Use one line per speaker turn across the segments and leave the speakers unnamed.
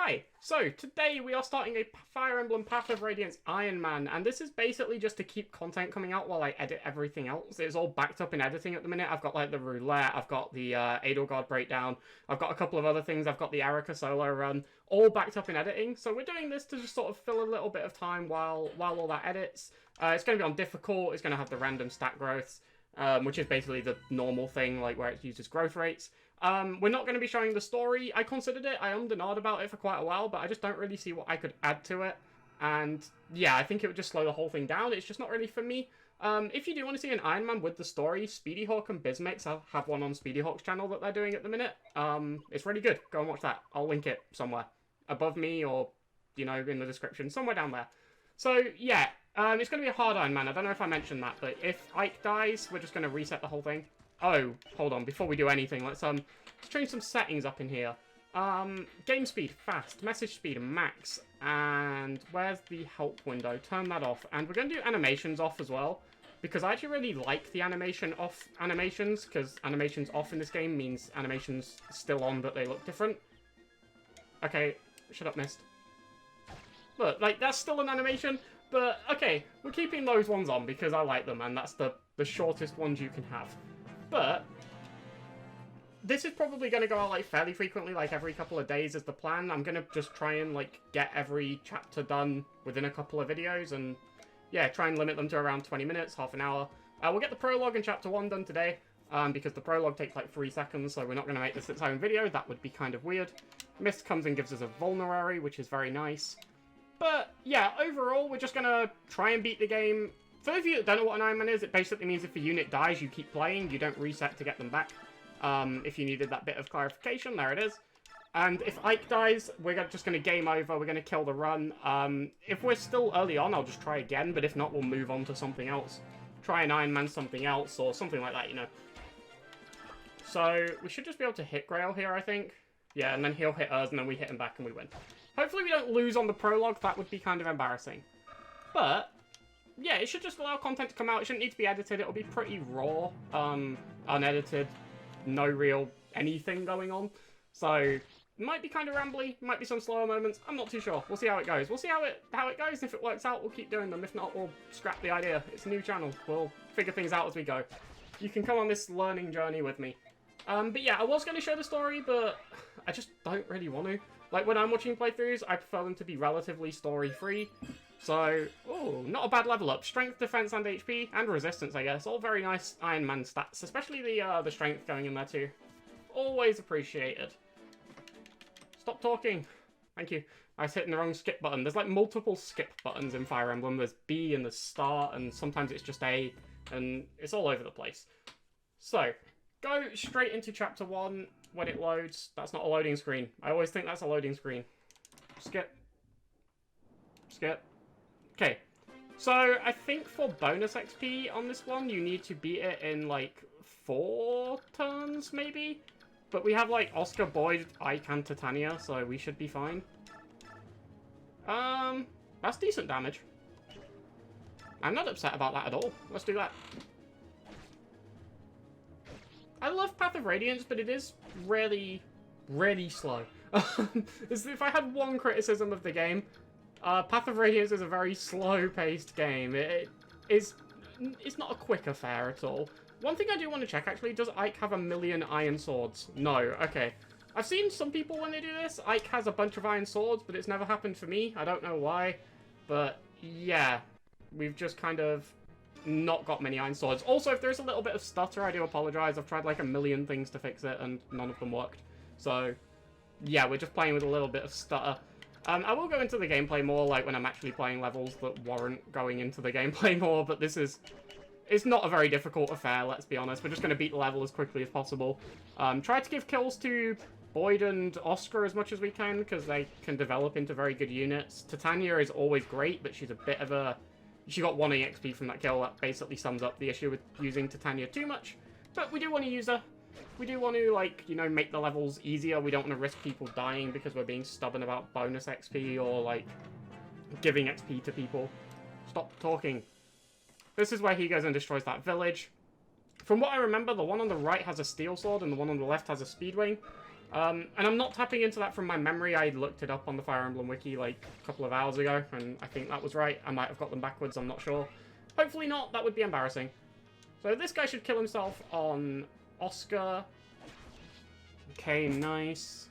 Hi! So, today we are starting a Fire Emblem Path of Radiance Ironman, and this is basically just to keep content coming out while I edit everything else. It's all backed up in editing at the minute. I've got, like, the roulette, I've got the Edelgard breakdown, I've got a couple of other things, I've got the Erica solo run, all backed up in editing. So we're doing this to just sort of fill a little bit of time while all that edits. It's going to be on difficult, it's going to have the random stat growths, which is basically the normal thing, like, where it uses growth rates. We're not going to be showing the story. I considered it. I ummed and ahed about it for quite a while, but I just don't really see what I could add to it. And yeah, I think it would just slow the whole thing down. It's just not really for me. If you do want to see an Ironman with the story, Speedy Hawk and Bismix, I'll have one on Speedy Hawk's channel that they're doing at the minute. It's really good. Go and watch that. I'll link it somewhere. Above me or, you know, in the description. Somewhere down there. So, yeah. It's going to be a hard Ironman. I don't know if I mentioned that, but if Ike dies, we're just going to reset the whole thing. Oh, hold on. Before we do anything, let's change some settings up in here. Game speed, fast. Message speed, max. And where's the help window? Turn that off. And we're going to do animations off as well, because I actually really like the animation off animations, because animations off in this game means animations still on, but they look different. Okay, shut up, Mist. Look, like, that's still an animation, but okay, we're keeping those ones on because I like them, and that's the shortest ones you can have. But this is probably going to go out, like, fairly frequently, like, every couple of days is the plan. I'm going to just try and, like, get every chapter done within a couple of videos, and, yeah, try and limit them to around 20 minutes, half an hour. We'll get the prologue in chapter 1 done today, because the prologue takes, like, 3 seconds, so we're not going to make this its own video. That would be kind of weird. Mist comes and gives us a vulnerary, which is very nice. But, yeah, overall, we're just going to try and beat the game. For those of you that don't know what an Ironman is, it basically means if a unit dies, you keep playing. You don't reset to get them back. If you needed that bit of clarification, there it is. And if Ike dies, we're just going to game over. We're going to kill the run. If we're still early on, I'll just try again. But if not, we'll move on to something else. Try an Ironman something else or something like that, you know. So we should just be able to hit Grail here, I think. Yeah, and then he'll hit us, and then we hit him back, and we win. Hopefully we don't lose on the prologue. That would be kind of embarrassing. But yeah, it should just allow content to come out. It shouldn't need to be edited. It'll be pretty raw, unedited, no real anything going on. So it might be kind of rambly, might be some slower moments. I'm not too sure. We'll see how it goes. We'll see how it goes. If it works out, we'll keep doing them. If not, we'll scrap the idea. It's a new channel. We'll figure things out as we go. You can come on this learning journey with me. But yeah, I was going to show the story, but I just don't really want to. Like, when I'm watching playthroughs, I prefer them to be relatively story-free. So, oh, not a bad level up. Strength, defense, and HP, and resistance, I guess. All very nice Iron Man stats, especially the strength going in there too. Always appreciated. Stop talking. Thank you. I was hitting the wrong skip button. There's like multiple skip buttons in Fire Emblem. There's B and there's start, and sometimes it's just A, and it's all over the place. So, go straight into chapter 1 when it loads. That's not a loading screen. I always think that's a loading screen. Skip. Skip. Okay, so I think for bonus XP on this one, you need to beat it in, like, 4 turns, maybe? But we have, like, Oscar, Boyd, Ike, and Titania, so we should be fine. That's decent damage. I'm not upset about that at all. Let's do that. I love Path of Radiance, but it is really, really slow. If I had one criticism of the game, Path of Radiance is a very slow-paced game. It's not a quick affair at all. One thing I do want to check, actually, does Ike have 1,000,000 iron swords? No, okay. I've seen some people when they do this, Ike has a bunch of iron swords, but it's never happened for me. I don't know why, but yeah, we've just kind of not got many iron swords. Also, if there's a little bit of stutter, I do apologize. I've tried like 1,000,000 things to fix it, and none of them worked. So, yeah, we're just playing with a little bit of stutter. I will go into the gameplay more, like, when I'm actually playing levels that warrant going into the gameplay more, but this is... It's not a very difficult affair, let's be honest. We're just going to beat the level as quickly as possible. Try to give kills to Boyd and Oscar as much as we can, because they can develop into very good units. Titania is always great, but she's a bit of a... She got 1 EXP from that kill. That basically sums up the issue with using Titania too much. But we do want to use her. We do want to, like, you know, make the levels easier. We don't want to risk people dying because we're being stubborn about bonus XP or, like, giving XP to people. Stop talking. This is where he goes and destroys that village. From what I remember, the one on the right has a steel sword and the one on the left has a speed wing. And I'm not tapping into that from my memory. I looked it up on the Fire Emblem wiki like a couple of hours ago, and I think that was right. I might have got them backwards, I'm not sure. Hopefully not, that would be embarrassing. So this guy should kill himself on Oscar. Okay, nice.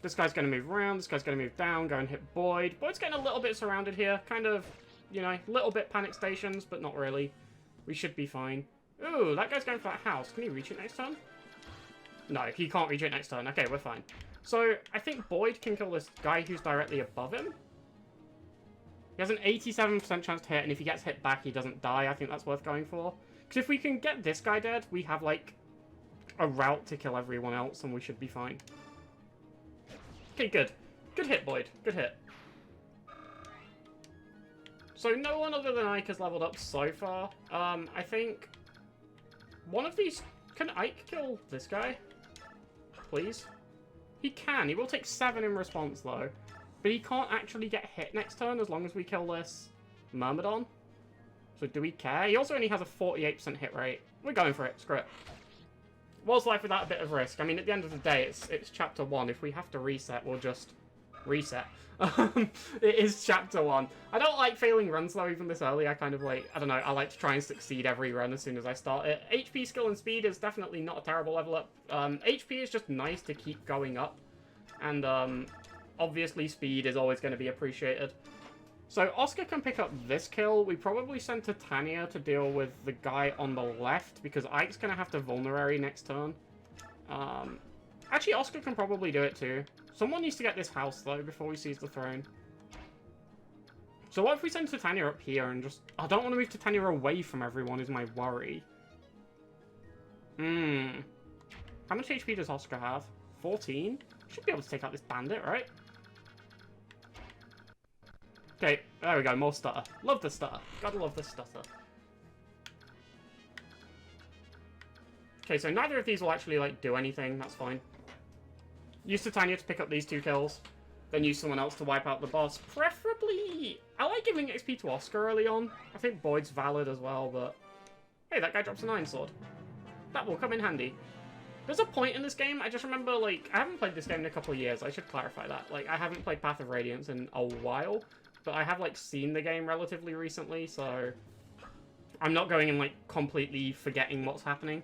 This guy's going to move around, this guy's going to move down, go and hit Boyd. Boyd's getting a little bit surrounded here, kind of, you know, little bit panic stations, but not really. We should be fine. Ooh, that guy's going for that house. Can he reach it next turn? No, he can't reach it next turn. Okay, we're fine. So, I think Boyd can kill this guy who's directly above him. He has an 87% chance to hit, and if he gets hit back, he doesn't die. I think that's worth going for. Because if we can get this guy dead, we have, like, a route to kill everyone else, and we should be fine. Okay, good. Good hit, Boyd. Good hit. So no one other than Ike has leveled up so far. I think one of these... Can Ike kill this guy? Please? He can. He will take 7 in response, though. But he can't actually get hit next turn as long as we kill this Myrmidon. So do we care? He also only has a 48% hit rate. We're going for it. Screw it. Was life without a bit of risk? I mean, at the end of the day, it's chapter 1. If we have to reset, we'll just reset. It is chapter 1. I don't like failing runs, though, even this early. I kind of like, I don't know, I like to try and succeed every run as soon as I start it. HP, skill, and speed is definitely not a terrible level up. HP is just nice to keep going up. And, obviously, speed is always going to be appreciated. So, Oscar can pick up this kill. We probably send Titania to deal with the guy on the left, because Ike's going to have to vulnerary next turn. Actually, Oscar can probably do it too. Someone needs to get this house, though, before we seize the throne. So what if we send Titania up here and just... I don't want to move Titania away from everyone is my worry. How much HP does Oscar have? 14? Should be able to take out this bandit, right? Okay, there we go, more stutter. Love the stutter. Gotta love the stutter. Okay, so neither of these will actually, like, do anything. That's fine. Use Titania to pick up these 2 kills. Then use someone else to wipe out the boss. Preferably... I like giving XP to Oscar early on. I think Boyd's valid as well, but... Hey, that guy drops an iron sword. That will come in handy. There's a point in this game, I just remember, like... I haven't played this game in a couple of years. I should clarify that. Like, I haven't played Path of Radiance in a while. But I have, like, seen the game relatively recently, so... I'm not going and, like, completely forgetting what's happening.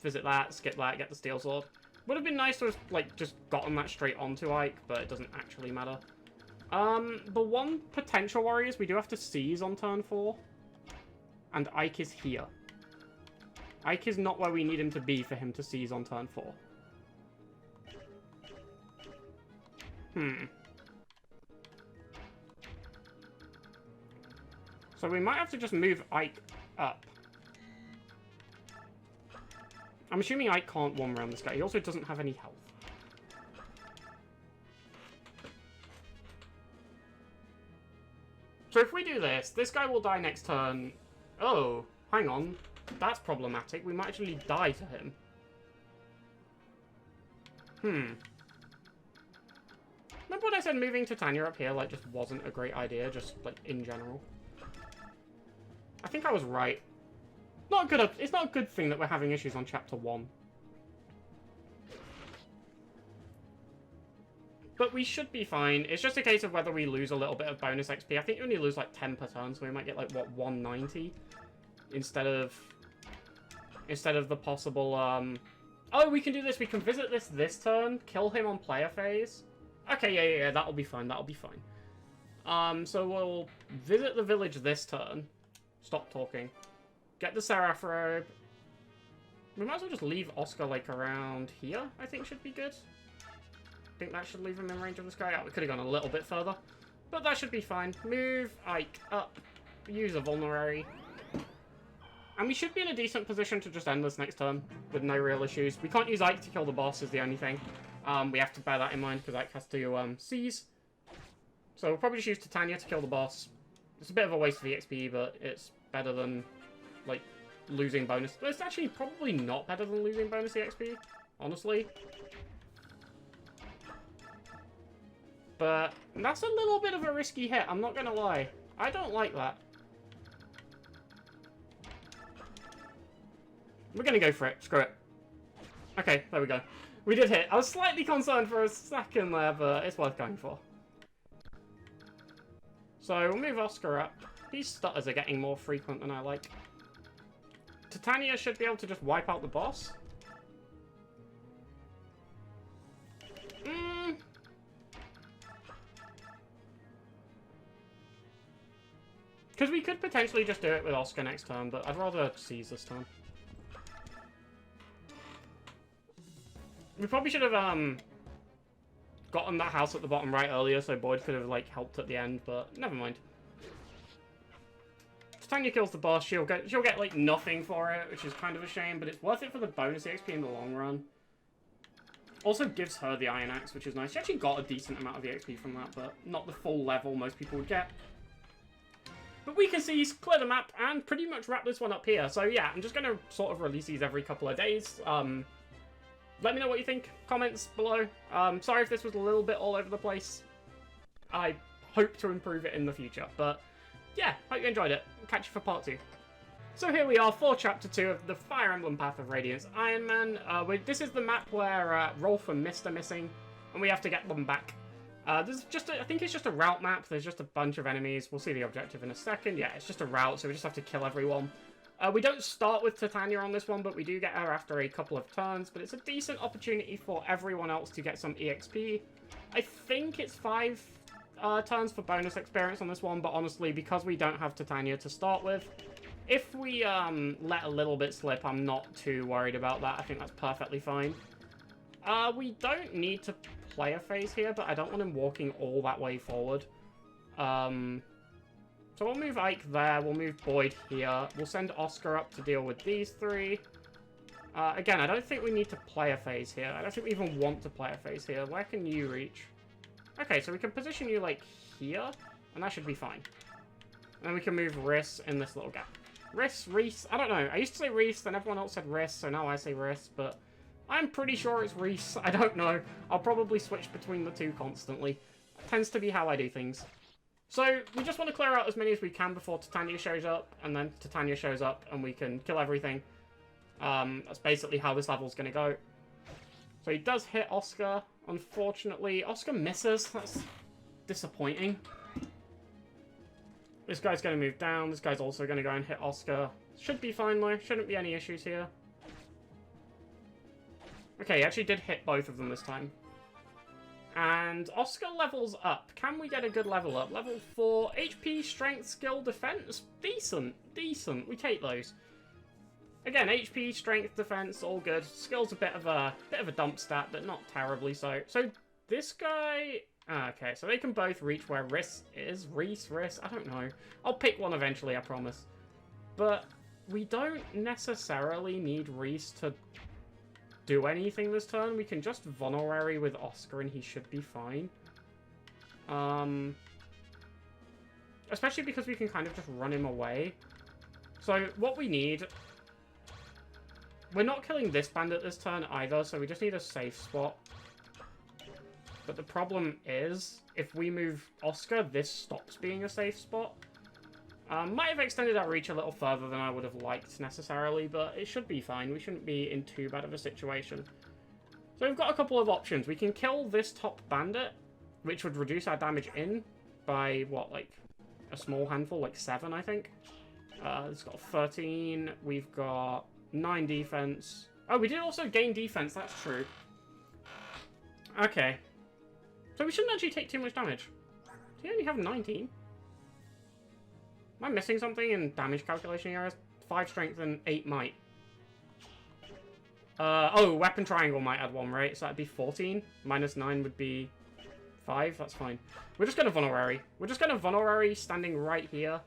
Visit that, skip that, get the steel sword. Would have been nice to have, like, just gotten that straight onto Ike, but it doesn't actually matter. The one potential worry is we do have to seize on turn 4. And Ike is here. Ike is not where we need him to be for him to seize on turn 4. So we might have to just move Ike up. I'm assuming Ike can't one round this guy. He also doesn't have any health. So if we do this, this guy will die next turn. Oh, hang on. That's problematic. We might actually die to him. Remember when I said moving Titania up here, like, just wasn't a great idea, just, like, in general? I think I was right. Not good. It's not a good thing that we're having issues on chapter 1. But we should be fine. It's just a case of whether we lose a little bit of bonus XP. I think you only lose like 10 per turn, so we might get like, what, 190? Instead of the possible, Oh, we can do this. We can visit this turn, kill him on player phase. Okay, yeah, that'll be fine. That'll be fine. So we'll visit the village this turn. Stop talking. Get the Seraph Robe. We might as well just leave Oscar, like, around here, I think should be good. I think that should leave him in range of this guy. Oh, we could have gone a little bit further. But that should be fine. Move Ike up. Use a vulnerary. And we should be in a decent position to just end this next turn with no real issues. We can't use Ike to kill the boss is the only thing. We have to bear that in mind because Ike has to seize. So we'll probably just use Titania to kill the boss. It's a bit of a waste of the XP, but it's better than, like, losing bonus. But it's actually probably not better than losing bonus XP, honestly. But that's a little bit of a risky hit, I'm not gonna lie. I don't like that. We're going to go for it. Screw it. Okay, there we go. We did hit. I was slightly concerned for a second there, but it's worth going for. So we'll move Oscar up. These stutters are getting more frequent than I like. Titania should be able to just wipe out the boss. Because we could potentially just do it with Oscar next turn, but I'd rather seize this time. We probably should have gotten that house at the bottom right earlier, so Boyd could have like helped at the end, but never mind. Titania kills the boss. She'll get like nothing for it, which is kind of a shame, but it's worth it for the bonus XP in the long run. Also gives her the Iron Axe, which is nice. She actually got a decent amount of XP from that, but not the full level most people would get. But we can seize, clear the map, and pretty much wrap this one up here. So yeah, I'm just going to sort of release these every couple of days. Let me know what you think. Comments below. Sorry if this was a little bit all over the place. I hope to improve it in the future. But yeah, hope you enjoyed it. Catch you for part 2. So here we are for Chapter 2 of the Fire Emblem Path of Radiance Ironman. This is the map where Rolf and Mist are missing, and we have to get them back. There's just I think it's just a route map. There's just a bunch of enemies. We'll see the objective in a second. Yeah, it's just a route, so we just have to kill everyone. We don't start with Titania on this one, but we do get her after a couple of turns. But it's a decent opportunity for everyone else to get some EXP. I think it's 5 turns for bonus experience on this one, but honestly, because we don't have Titania to start with, if we let a little bit slip, I'm not too worried about that. I think that's perfectly fine. We don't need to play a phase here, but I don't want him walking all that way forward. So we'll move Ike there, we'll move Boyd here, we'll send Oscar up to deal with these 3. Again, I don't think we need to play a phase here. I don't think we even want to play a phase here. Where can you reach? Okay, so we can position you, like, here, and that should be fine. And then we can move Riss in this little gap. Reese, I don't know. I used to say Reese, then everyone else said Riss, so now I say Riss, but I'm pretty sure it's Reese. I don't know. I'll probably switch between the two constantly. It tends to be how I do things. So, we just want to clear out as many as we can before Titania shows up, and then Titania shows up, and we can kill everything. That's basically how this level's going to go. So he does hit Oscar. Unfortunately, Oscar misses. That's disappointing. This guy's going to move down. This guy's also going to go and hit Oscar. Should be fine, though. Shouldn't be any issues here. Okay, he actually did hit both of them this time. And Oscar levels up. Can we get a good level up? Level 4. HP, strength, skill, defense. Decent. Decent. We take those. Again, HP, strength, defense, all good. Skill's a bit of a dump stat, but not terribly so. So this guy... Okay, so they can both reach where Riss is. Riss, I don't know. I'll pick one eventually, I promise. But we don't necessarily need Reese to do anything this turn. We can just Vulnerary with Oscar and he should be fine. Especially because we can kind of just run him away. So what we need... We're not killing this bandit this turn either, so we just need a safe spot. But the problem is, if we move Oscar, this stops being a safe spot. Might have extended our reach a little further than I would have liked necessarily, but it should be fine. We shouldn't be in too bad of a situation. So we've got a couple of options. We can kill this top bandit, which would reduce our damage in by, what, like a small handful, like 7, I think. It's got 13. We've got 9 defense. Oh, we did also gain defense, that's true. Okay. So we shouldn't actually take too much damage. Do you only have 19? Am I missing something in damage calculation here? 5 strength and 8 might. Oh, weapon triangle might add 1, right? So that'd be 14. Minus 9 would be 5. That's fine. We're just going to Vulnerary. We're just going to Vulnerary standing right here.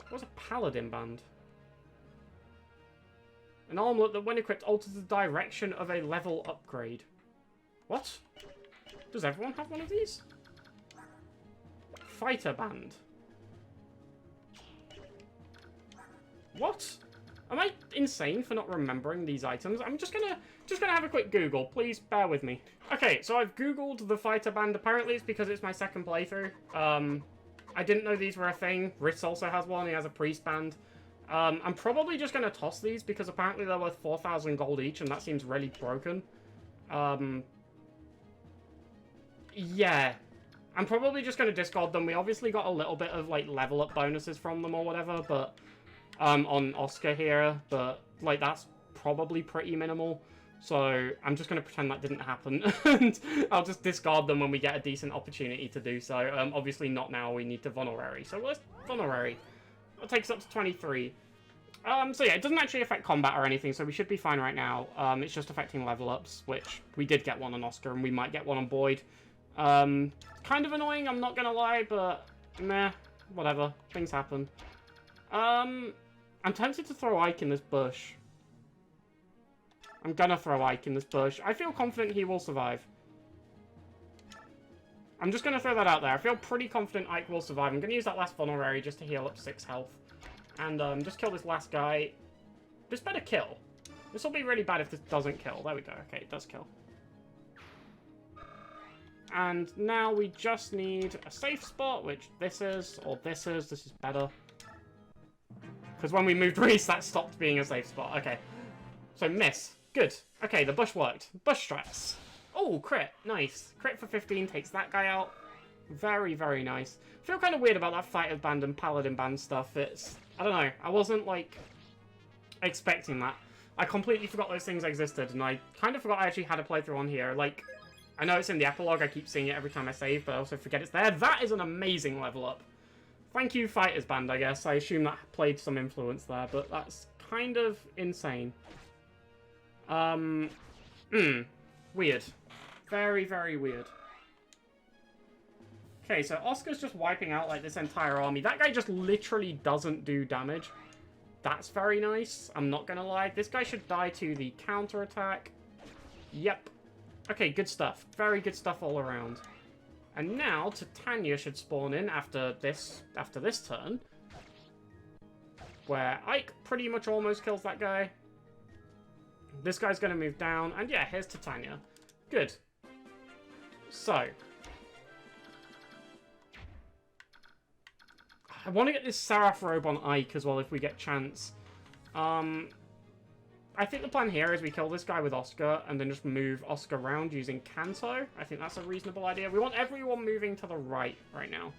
What's a Paladin band? An armlet that, when equipped, alters the direction of a level upgrade. What? Does everyone have one of these? Fighter band. What? Am I insane for not remembering these items? I'm just gonna have a quick Google. Please bear with me. Okay, so I've Googled the fighter band. Apparently it's because it's my second playthrough. I didn't know these were a thing. Ritz also has one. He has a priest band. I'm probably just going to toss these because apparently they're worth 4,000 gold each, and that seems really broken. Yeah. I'm probably just going to discard them. We obviously got a little bit of, like, level up bonuses from them or whatever, but, on Oscar here, but, like, that's probably pretty minimal. So, I'm just going to pretend that didn't happen, and I'll just discard them when we get a decent opportunity to do so. Obviously not now, we need to Vulnerary. So, let's Vulnerary. That takes us up to 23. So yeah, it doesn't actually affect combat or anything, so we should be fine right now. It's just affecting level ups, which we did get one on Oscar, and we might get one on Boyd. Kind of annoying, I'm not gonna lie, but meh, whatever. Things happen. I'm tempted to throw Ike in this bush. I'm gonna throw Ike in this bush. I feel confident he will survive. I'm just gonna throw that out there. I feel pretty confident Ike will survive. I'm gonna use that last Vulnerary just to heal up 6 health. And, just kill this last guy. This better kill. This will be really bad if this doesn't kill. There we go. Okay, it does kill. And now we just need a safe spot, which this is, or this is. This is better. Because when we moved Reese, that stopped being a safe spot. Okay. So, miss. Good. Okay, the bush worked. Bush strats. Oh, crit. Nice. Crit for 15 takes that guy out. Very, very nice. I feel kind of weird about that Fighter's Band and Paladin Band stuff. It's... I don't know. I wasn't, like, expecting that. I completely forgot those things existed, and I kind of forgot I actually had a playthrough on here. Like, I know it's in the epilogue. I keep seeing it every time I save, but I also forget it's there. That is an amazing level up. Thank you, Fighter's Band, I guess. I assume that played some influence there, but that's kind of insane. Weird. Very, very weird. Okay, so Oscar's just wiping out, like, this entire army. That guy just literally doesn't do damage. That's very nice. I'm not gonna lie. This guy should die to the counterattack. Yep. Okay, good stuff. Very good stuff all around. And now, Titania should spawn in after this turn. Where Ike pretty much almost kills that guy. This guy's gonna move down. And yeah, here's Titania. Good. So... I want to get this Seraph robe on Ike as well if we get chance. I think the plan here is we kill this guy with Oscar and then just move Oscar around using Kanto. I think that's a reasonable idea. We want everyone moving to the right now.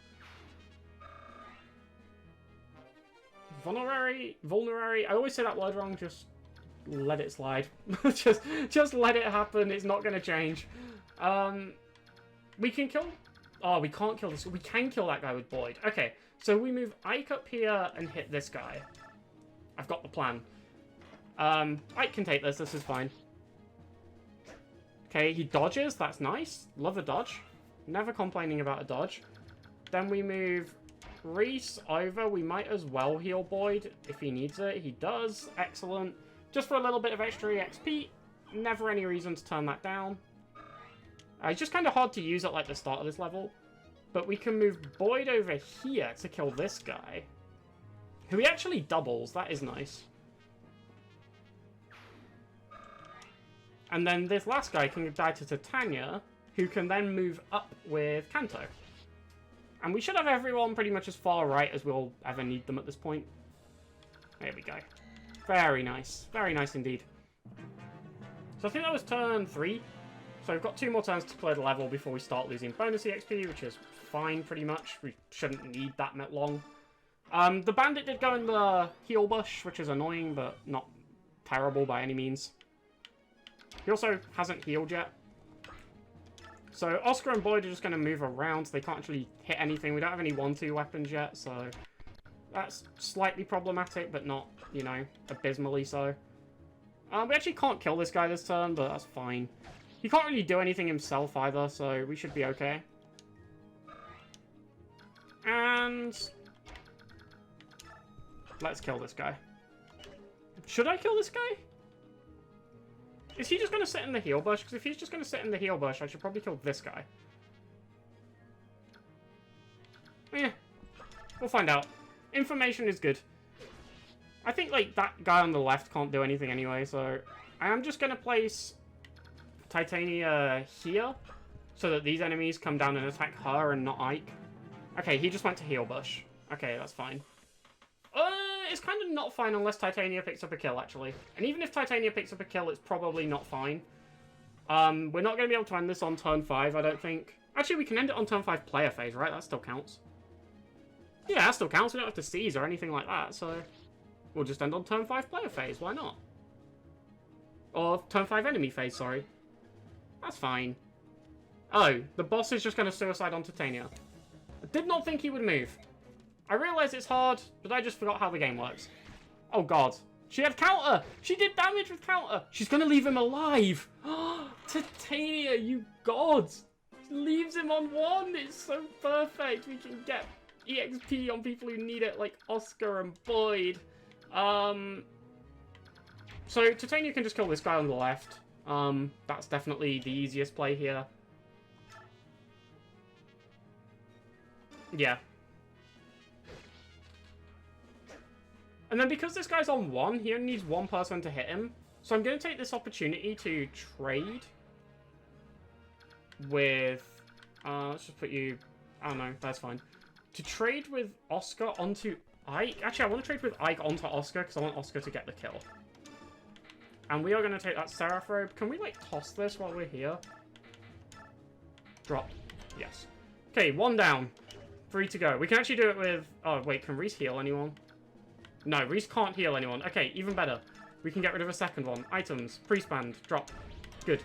Vulnerary. I always say that word wrong. Just let it slide. just let it happen. It's not going to change. We can kill... Oh, we can't kill this. We can kill that guy with Boyd. Okay. So we move Ike up here and hit this guy. I've got the plan. Ike can take this. This is fine. Okay, he dodges. That's nice. Love a dodge. Never complaining about a dodge. Then we move Reese over. We might as well heal Boyd if he needs it. He does. Excellent. Just for a little bit of extra EXP. Never any reason to turn that down. It's just kind of hard to use at like the start of this level. But we can move Boyd over here to kill this guy. Who he actually doubles. That is nice. And then this last guy can die to Titania, who can then move up with Kanto. And we should have everyone pretty much as far right as we'll ever need them at this point. There we go. Very nice. Very nice indeed. So I think that was turn 3. So we've got 2 more turns to clear the level before we start losing bonus EXP, which is fine, pretty much. We shouldn't need that long. The bandit did go in the heal bush, which is annoying, but not terrible by any means. He also hasn't healed yet. So Oscar and Boyd are just going to move around. They can't actually hit anything. We don't have any 1-2 weapons yet, so that's slightly problematic, but not, you know, abysmally so. We actually can't kill this guy this turn, but that's fine. He can't really do anything himself either, so we should be okay. And... let's kill this guy. Should I kill this guy? Is he just going to sit in the heal bush? Because if he's just going to sit in the heal bush, I should probably kill this guy. We'll find out. Information is good. I think, like, that guy on the left can't do anything anyway, so... I am just going to place... Titania here, so that these enemies come down and attack her and not Ike. Okay, he just went to heal bush. Okay, that's fine. It's it's kind of not fine unless Titania picks up a kill, actually. And even if Titania picks up a kill, it's probably not fine. We're not going to be able to end this on turn 5, I don't think. Actually, we can end it on turn 5 player phase, right? That still counts. Yeah, that still counts. We don't have to seize or anything like that, so... We'll just end on turn 5 player phase, why not? Or turn 5 enemy phase, sorry. That's fine. Oh, the boss is just going to suicide on Titania. I did not think he would move. I realise it's hard, but I just forgot how the game works. Oh god. She had counter! She did damage with counter! She's going to leave him alive! Titania, you god! She leaves him on 1! It's so perfect! We can get EXP on people who need it, like Oscar and Boyd. So Titania can just kill this guy on the left. That's definitely the easiest play here. Yeah. And then because this guy's on 1, he only needs 1 person to hit him. So I'm going to take this opportunity to trade with... let's just put you... I don't know, that's fine. To trade with Oscar onto Ike. Actually, I want to trade with Ike onto Oscar because I want Oscar to get the kill. And we are going to take that Seraph Robe. Can we, like, toss this while we're here? Drop. Yes. Okay, 1 down. 3 to go. We can actually do it with... Oh, wait, can Reese heal anyone? No, Reese can't heal anyone. Okay, even better. We can get rid of a second one. Items. Priest Band. Drop. Good.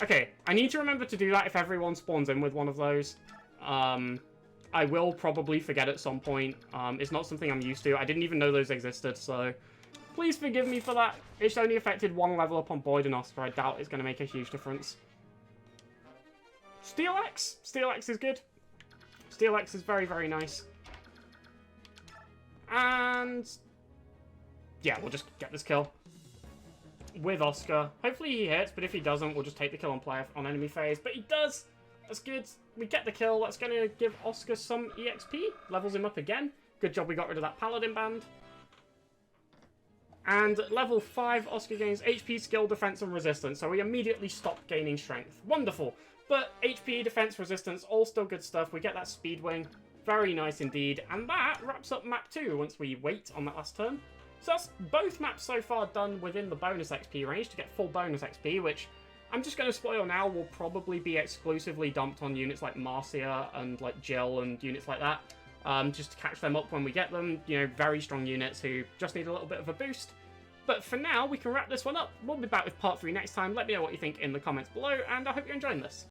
Okay, I need to remember to do that if everyone spawns in with one of those. I will probably forget at some point. It's not something I'm used to. I didn't even know those existed, so... Please forgive me for that. It's only affected 1 level up on Boyd and Oscar. I doubt it's going to make a huge difference. Steel Axe. Steel Axe is good. Steel Axe is very, very nice. And... yeah, we'll just get this kill. With Oscar. Hopefully he hits, but if he doesn't, we'll just take the kill on enemy phase. But he does! That's good. We get the kill. That's going to give Oscar some EXP. Levels him up again. Good job we got rid of that Paladin band. And level 5, Oscar gains HP, skill, defense, and resistance. So we immediately stop gaining strength. Wonderful. But HP, defense, resistance, all still good stuff. We get that speed wing. Very nice indeed. And that wraps up map 2 once we wait on that last turn. So that's both maps so far done within the bonus XP range to get full bonus XP, which I'm just going to spoil now will probably be exclusively dumped on units like Marcia and like Jill and units like that. Just to catch them up when we get them. You know, very strong units who just need a little bit of a boost. But for now, we can wrap this one up. We'll be back with part 3 next time. Let me know what you think in the comments below, and I hope you're enjoying this.